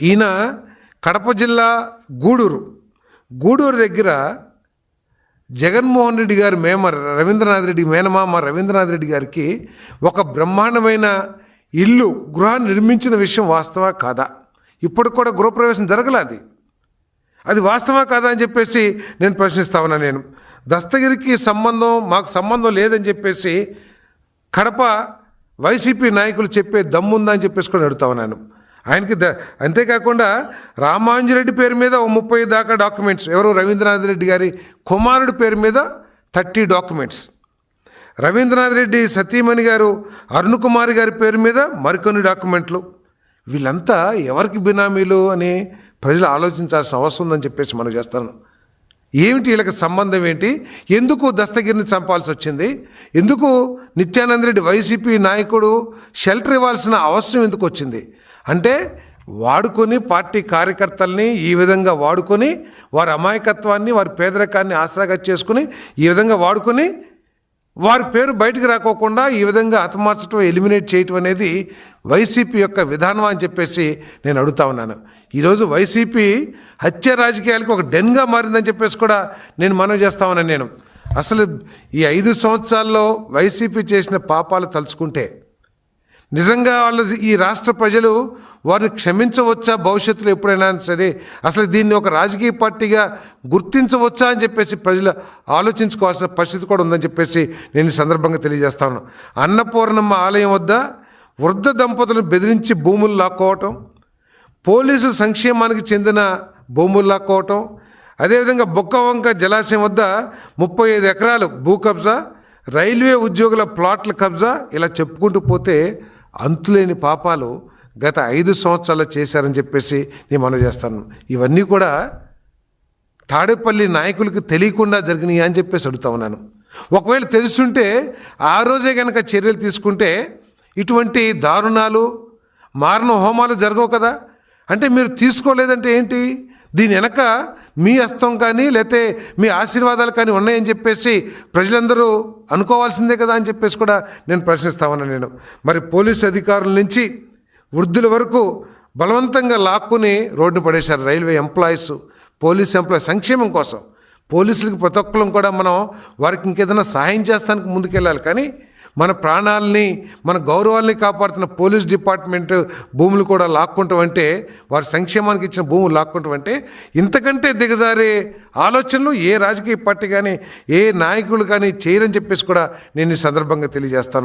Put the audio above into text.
ఈయన కడప జిల్లా గూడూరు దగ్గర జగన్మోహన్ రెడ్డి గారి రవీంద్రనాథ్ రెడ్డి మేనమామ రవీంద్రనాథ్ రెడ్డి గారికి ఒక బ్రహ్మాండమైన గృహాన్ని నిర్మించిన విషయం వాస్తవా కాదా? ఇప్పుడు కూడా గృహప్రవేశం జరగలేదు. అది వాస్తవా కాదా అని చెప్పేసి నేను ప్రశ్నిస్తా ఉన్నా. నేను దస్తగిరికి మాకు సంబంధం లేదని చెప్పేసి కడప వైసీపీ నాయకులు చెప్పే దమ్ముందా అని చెప్పేసి కూడా అడుగుతా ఉన్నాను. ఆయనకి అంతేకాకుండా రామాంజరెడ్డి పేరు మీద 30 దాకా డాక్యుమెంట్స్, ఎవరు రవీంద్రనాథ్ రెడ్డి గారి కుమారుడి పేరు మీద 30 డాక్యుమెంట్స్, రవీంద్రనాథ్ రెడ్డి సతీమణి గారు అరుణ్ కుమార్ గారి పేరు మీద మరికొన్ని డాక్యుమెంట్లు. వీళ్ళంతా ఎవరికి బినామీలు అని ప్రజలు ఆలోచించాల్సిన అవసరం ఉందని చెప్పేసి మనం చేస్తాను. ఏమిటి వీళ్ళకి సంబంధం ఏంటి? ఎందుకు దస్తగిరిని చంపాల్సి వచ్చింది? ఎందుకు నిత్యానంద రెడ్డి వైసీపీ నాయకుడు షెల్టర్ ఇవ్వాల్సిన అవసరం ఎందుకు వచ్చింది? అంటే వాడుకొని పార్టీ కార్యకర్తల్ని ఈ విధంగా వాడుకొని వారి అమాయకత్వాన్ని, వారి పేదరికాన్ని ఆసరాగా చేసుకుని ఈ విధంగా వాడుకొని వారి పేరు బయటకు రాకోకుండా ఈ విధంగా హతమార్చడం, ఎలిమినేట్ చేయటం అనేది వైసీపీ యొక్క విధానం అని చెప్పేసి నేను అడుగుతా ఉన్నాను. ఈరోజు వైసీపీ హత్య రాజకీయాలకు ఒక డెన్గా మారిందని చెప్పేసి కూడా నేను మనవి చేస్తా ఉన్నాను. నేను అసలు ఈ 5 సంవత్సరాల్లో వైసీపీ చేసిన పాపాలు తలుచుకుంటే నిజంగా వాళ్ళు ఈ రాష్ట్ర ప్రజలు వారిని క్షమించవచ్చా? భవిష్యత్తులో ఎప్పుడైనా సరే అసలు దీన్ని ఒక రాజకీయ పార్టీగా గుర్తించవచ్చా అని చెప్పేసి ప్రజలు ఆలోచించుకోవాల్సిన పరిస్థితి కూడా ఉందని చెప్పేసి నేను ఈ సందర్భంగా తెలియజేస్తాను. అన్నపూర్ణమ్మ ఆలయం వద్ద వృద్ధ దంపతులను బెదిరించి భూములు లాక్కోవటం, పోలీసుల సంక్షేమానికి చెందిన భూములు లాక్కోవటం, అదేవిధంగా బొక్కవంక జలాశయం వద్ద 35 ఎకరాలు భూ కబ్జా, రైల్వే ఉద్యోగుల ప్లాట్ల కబ్జా, ఇలా చెప్పుకుంటూ పోతే అంతులేని పాపాలు గత 5 సంవత్సరాలు చేశారని చెప్పేసి నేను మనవి చేస్తాను. ఇవన్నీ కూడా తాడేపల్లి నాయకులకు తెలియకుండా జరిగినాయి అని చెప్పేసి అడుగుతా ఉన్నాను. ఒకవేళ తెలుసుంటే ఆ రోజే కనుక చర్యలు తీసుకుంటే ఇటువంటి దారుణాలు, మారణ హోమాలు జరగవు కదా. అంటే మీరు తీసుకోలేదంటే ఏంటి? దీని వెనక మీ హస్తం కానీ లేకపోతే మీ ఆశీర్వాదాలు కానీ ఉన్నాయని చెప్పేసి ప్రజలందరూ అనుకోవాల్సిందే కదా అని చెప్పేసి కూడా నేను ప్రశ్నిస్తా ఉన్నాను. నేను మరి పోలీసు అధికారుల నుంచి వృద్ధుల వరకు బలవంతంగా లాక్కుని రోడ్డు పడేశారు. రైల్వే ఎంప్లాయీస్, పోలీస్ ఎంప్లాయీస్ సంక్షేమం కోసం పోలీసులకు ప్రతి ఒక్కరం కూడా మనం వారికి ఇంకేదైనా సహాయం చేస్తానికి ముందుకెళ్ళాలి. కానీ మన ప్రాణాలని, మన గౌరవాల్ని కాపాడుతున్న పోలీస్ డిపార్ట్మెంట్ భూములు కూడా లాక్కుంటాం అంటే, వారి సంక్షేమానికి ఇచ్చిన భూములు లాక్కుంటాం అంటే ఇంతకంటే దిగజారే ఆలోచనలు ఏ రాజకీయ పార్టీ కానీ ఏ నాయకులు కానీ చేయరని చెప్పేసి కూడా నేను ఈ సందర్భంగా తెలియజేస్తాను.